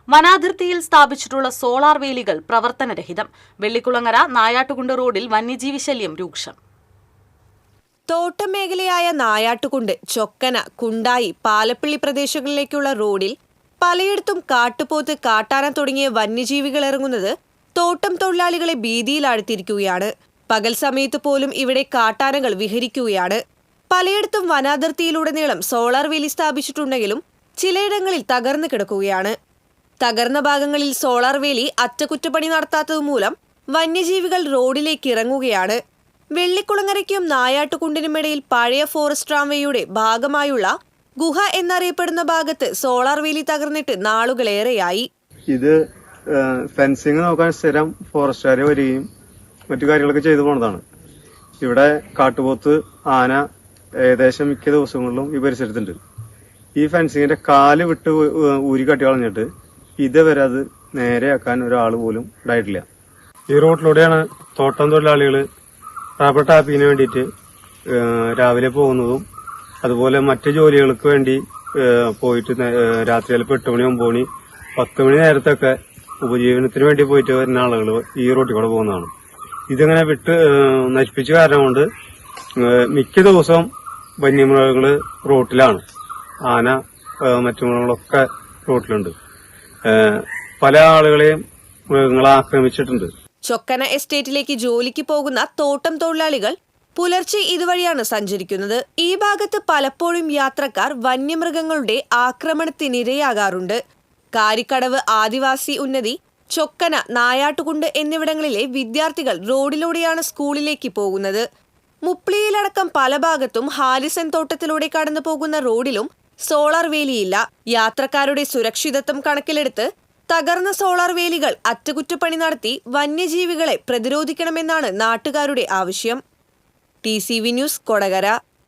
വനാതിർത്തിയിൽ സ്ഥാപിച്ചിട്ടുള്ള സോളാർ വേലികൾ പ്രവർത്തനരഹിതം. വെള്ളിക്കുളങ്ങര നായാട്ടുകുണ്ട് റോഡിൽ വന്യജീവി ശല്യം രൂക്ഷം. തോട്ടം മേഖലയായ നായാട്ടുകുണ്ട്, ചൊക്കന, കുണ്ടായി, പാലപ്പള്ളി പ്രദേശങ്ങളിലേക്കുള്ള റോഡിൽ പലയിടത്തും കാട്ടുപോത്ത്, കാട്ടാന തുടങ്ങിയ വന്യജീവികൾ ഇറങ്ങുന്നത് തോട്ടം തൊഴിലാളികളെ ഭീതിയിലാഴ്ത്തിയിരിക്കുകയാണ്. പകൽ സമയത്ത് പോലും ഇവിടെ കാട്ടാനകൾ വിഹരിക്കുകയാണ്. പലയിടത്തും വനാതിർത്തിയിലുടനീളം സോളാർ വേലി സ്ഥാപിച്ചിട്ടുണ്ടെങ്കിലും ചിലയിടങ്ങളിൽ തകർന്നു കിടക്കുകയാണ്. തകർന്ന ഭാഗങ്ങളിൽ സോളാർ വേലി അറ്റകുറ്റപ്പണി നടത്താത്തതുമൂലം വന്യജീവികൾ റോഡിലേക്ക് ഇറങ്ങുകയാണ്. വെള്ളിക്കുളങ്ങരയ്ക്കും നായാട്ടുകുണ്ടിനുമിടയിൽ പഴയ ഫോറസ്റ്റ് ട്രാംവേയുടെ ഭാഗമായുള്ള ഗുഹ എന്നറിയപ്പെടുന്ന ഭാഗത്ത് സോളാർ വേലി തകർന്നിട്ട് നാളുകളേറെയായി. ഇത് ഫെൻസിങ് നോക്കാൻ സ്ഥിരം ഫോറസ്റ്റുകാരെ വരികയും മറ്റു കാര്യങ്ങളൊക്കെ ചെയ്തു പോണതാണ്. ഇവിടെ കാട്ടുപോത്ത്, ആന ഏകദേശം മിക്ക ദിവസങ്ങളിലും ഈ പരിസരത്തുണ്ട്. ഈ ഫെൻസിങ്ങിന്റെ കാല് വിട്ട് ഊരി കട്ടി കളഞ്ഞിട്ട് ഇതുവരെ അത് നേരെയാക്കാൻ ഒരാൾ പോലും ഉണ്ടായിട്ടില്ല. ഈ റോഡിലൂടെയാണ് തോട്ടം തൊഴിലാളികൾ റബ്ബർ ടാപ്പിങ്ങിന് വേണ്ടിയിട്ട് രാവിലെ പോകുന്നതും അതുപോലെ മറ്റ് ജോലികൾക്ക് വേണ്ടി പോയിട്ട് രാത്രി ചിലപ്പോൾ 8 മണി, 9 മണി, 10 മണി നേരത്തൊക്കെ ഉപജീവനത്തിന് വേണ്ടി പോയിട്ട് വരുന്ന ആളുകൾ ഈ റോഡിൽ കൂടെ പോകുന്നതാണ്. ഇതിങ്ങനെ വിട്ട് നശിപ്പിച്ച കാരണം കൊണ്ട് മിക്ക ദിവസവും വന്യമൃഗങ്ങൾ റോട്ടിലാണ്. ആന, മറ്റു മൃഗങ്ങളൊക്കെ റോട്ടിലുണ്ട്. പല ആളുകളെയും മൃഗങ്ങളെ ആക്രമിച്ചിട്ടുണ്ട്. ചൊക്കന എസ്റ്റേറ്റിലേക്ക് ജോലിക്ക് പോകുന്ന തോട്ടം തൊഴിലാളികൾ പുലർച്ചെ ഇതുവഴിയാണ് സഞ്ചരിക്കുന്നത്. ഈ ഭാഗത്ത് പലപ്പോഴും യാത്രക്കാർ വന്യമൃഗങ്ങളുടെ ആക്രമണത്തിനിരയാകാറുണ്ട്. കാരിക്കടവ്, ആദിവാസി ഉന്നതി, ചൊക്കന, നായാട്ടുകുണ്ട് എന്നിവിടങ്ങളിലെ വിദ്യാർത്ഥികൾ റോഡിലൂടെയാണ് സ്കൂളിലേക്ക് പോകുന്നത്. മുപ്ലിയിലടക്കം പല ഭാഗത്തും ഹാരിസൺ തോട്ടത്തിലൂടെ കടന്നു പോകുന്ന റോഡിലും സോളാർ വേലിയില്ല. യാത്രക്കാരുടെ സുരക്ഷിതത്വം കണക്കിലെടുത്ത് തകർന്ന സോളാർ വേലികൾ അറ്റകുറ്റപ്പണി നടത്തി വന്യജീവികളെ പ്രതിരോധിക്കണമെന്നാണ് നാട്ടുകാരുടെ ആവശ്യം. TCV news, Kodakara.